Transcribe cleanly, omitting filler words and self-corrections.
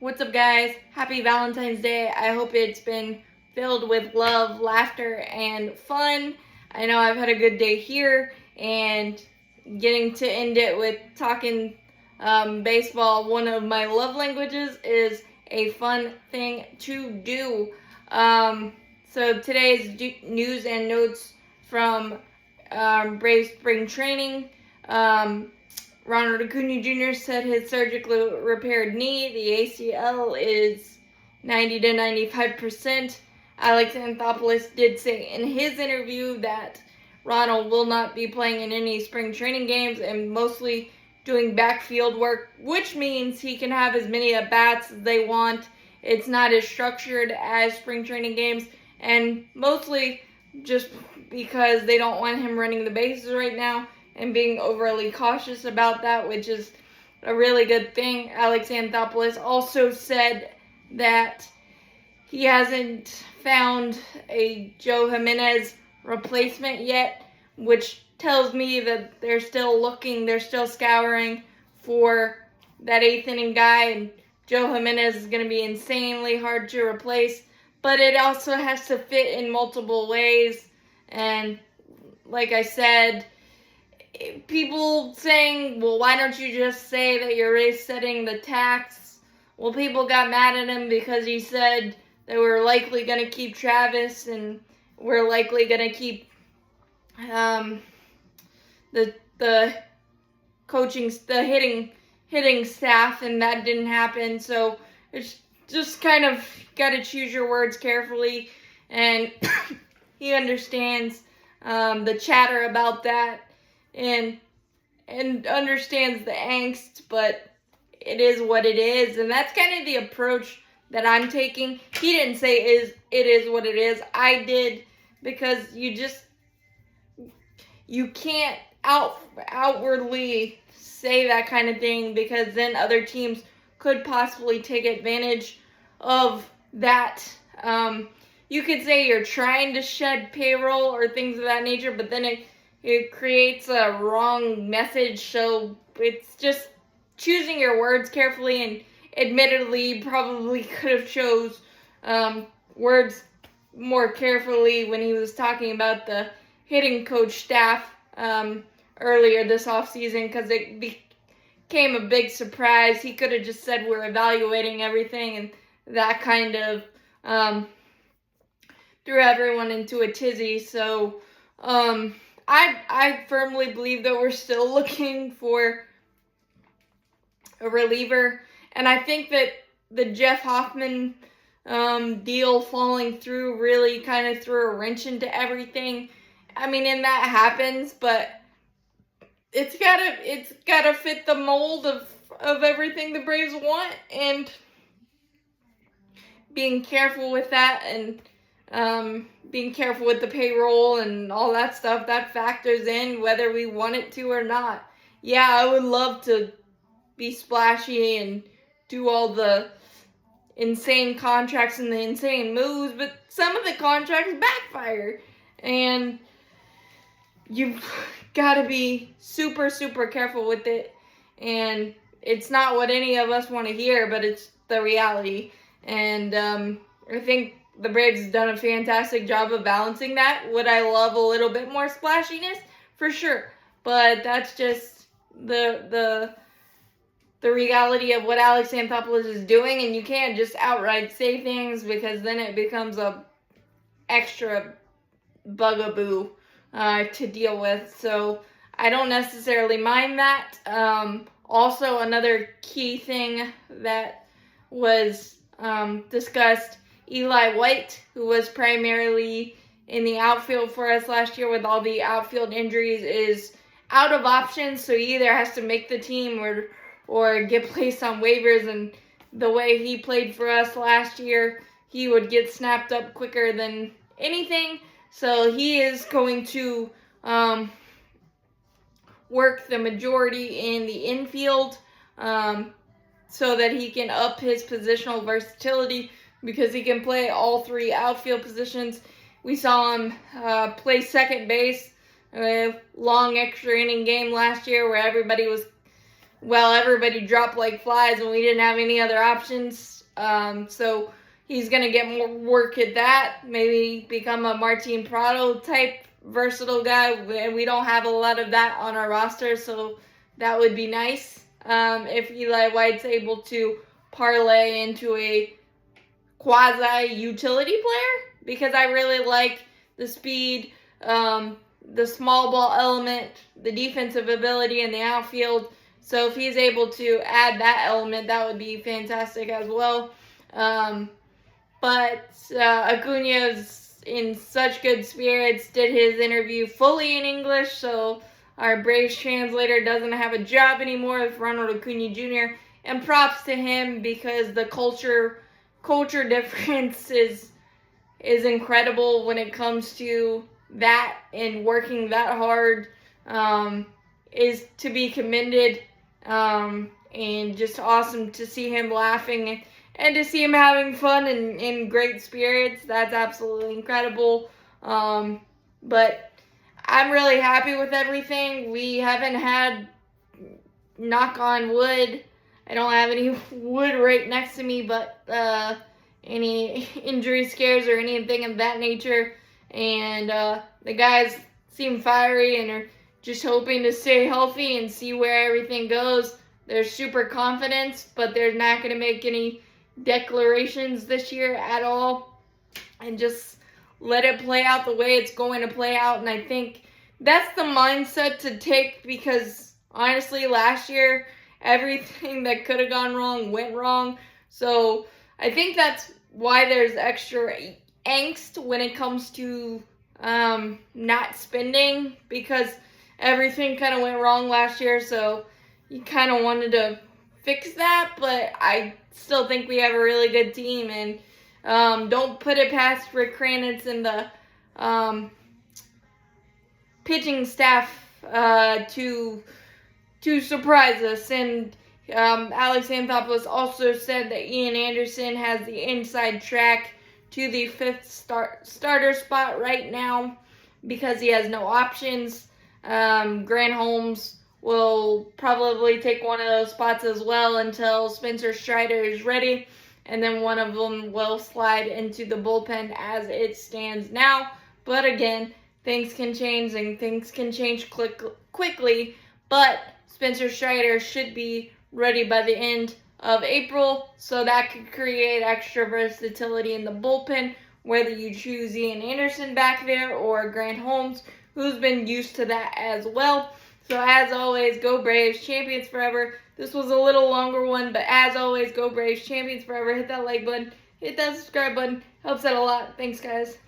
What's up, guys? Happy Valentine's Day. I hope it's been filled with love, laughter, and fun. I know I've had a good day here, and getting to end it with talking baseball, one of my love languages, is a fun thing to do. So today's news and notes from Braves spring training. Ronald Acuna Jr. said his surgically repaired knee, the ACL, is 90 to 95%. Alex Anthopoulos did say in his interview that Ronald will not be playing in any spring training games and mostly doing backfield work, which means he can have as many at-bats as they want. It's not as structured as spring training games, and mostly just because they don't want him running the bases right now and being overly cautious about that, which is a really good thing. Alex Anthopoulos also said that he hasn't found a Joe Jimenez replacement yet, which tells me that they're still looking, they're still scouring for that eighth inning guy, and Joe Jimenez is going to be insanely hard to replace, but it also has to fit in multiple ways. And like I said, people saying, well, why don't you just say that you're resetting the tax? Well, people got mad at him because he said that we're likely going to keep Travis and we're likely going to keep the coaching, the hitting staff, and that didn't happen. So it's just kind of got to choose your words carefully, and he understands the chatter about that and understands the angst, but it is what it is, and that's kind of the approach that I'm taking. He didn't say it is what it is. I did, because you can't outwardly say that kind of thing, because then other teams could possibly take advantage of that. You could say you're trying to shed payroll or things of that nature, but then it creates a wrong message. So it's just choosing your words carefully, and admittedly probably could have chose words more carefully when he was talking about the hitting coach staff earlier this offseason, because it became a big surprise. He could have just said we're evaluating everything, and that kind of threw everyone into a tizzy. So I firmly believe that we're still looking for a reliever, and I think that the Jeff Hoffman deal falling through really kind of threw a wrench into everything. I mean, and that happens, but it's gotta fit the mold of everything the Braves want, and being careful with that, and being careful with the payroll and all that stuff, that factors in whether we want it to or not. Yeah, I would love to be splashy and do all the insane contracts and the insane moves, but some of the contracts backfire, and you've got to be super, super careful with it. And it's not what any of us want to hear, but it's the reality. And I think the Braves have done a fantastic job of balancing that. Would I love a little bit more splashiness? For sure. But that's just the reality of what Alex Anthopoulos is doing, and you can't just outright say things, because then it becomes a extra bugaboo to deal with. So I don't necessarily mind that. Also, another key thing that was discussed, Eli White, who was primarily in the outfield for us last year with all the outfield injuries, is out of options, so he either has to make the team or get placed on waivers. And the way he played for us last year, he would get snapped up quicker than anything. So he is going to work the majority in the infield so that he can up his positional versatility, because he can play all three outfield positions. We saw him play second base, a long extra inning game last year where everybody was well, everybody dropped like flies and we didn't have any other options. So he's going to get more work at that, maybe become a Martin Prado type versatile guy. And we don't have a lot of that on our roster, so that would be nice if Eli White's able to parlay into a quasi-utility player, because I really like the speed, the small ball element, the defensive ability in the outfield. So if he's able to add that element, that would be fantastic as well. But Acuna's in such good spirits, did his interview fully in English, so our Braves translator doesn't have a job anymore with Ronald Acuna Jr. And props to him, because the culture difference is incredible when it comes to that, and working that hard is to be commended, and just awesome to see him laughing and to see him having fun and in great spirits. That's absolutely incredible. But I'm really happy with everything. We haven't had, knock on wood, I don't have any wood right next to me, but any injury scares or anything of that nature. And the guys seem fiery and are just hoping to stay healthy and see where everything goes. They're super confident, but they're not going to make any declarations this year at all, and just let it play out the way it's going to play out. And I think that's the mindset to take, because honestly, last year, everything that could have gone wrong went wrong. So I think that's why there's extra angst when it comes to not spending, because everything kind of went wrong last year. So you kind of wanted to fix that, but I still think we have a really good team, and don't put it past Rick Kranitz and the pitching staff to surprise us. And Alex Anthopoulos also said that Ian Anderson has the inside track to the fifth starter spot right now, because he has no options. Grant Holmes will probably take one of those spots as well until Spencer Strider is ready, and then one of them will slide into the bullpen as it stands now. But again, things can change, and things can change quickly, but Spencer Strider should be ready by the end of April, so that could create extra versatility in the bullpen, whether you choose Ian Anderson back there or Grant Holmes, who's been used to that as well. So as always, go Braves, champions forever. This was a little longer one, but as always, go Braves, champions forever. Hit that like button, hit that subscribe button. Helps out a lot. Thanks, guys.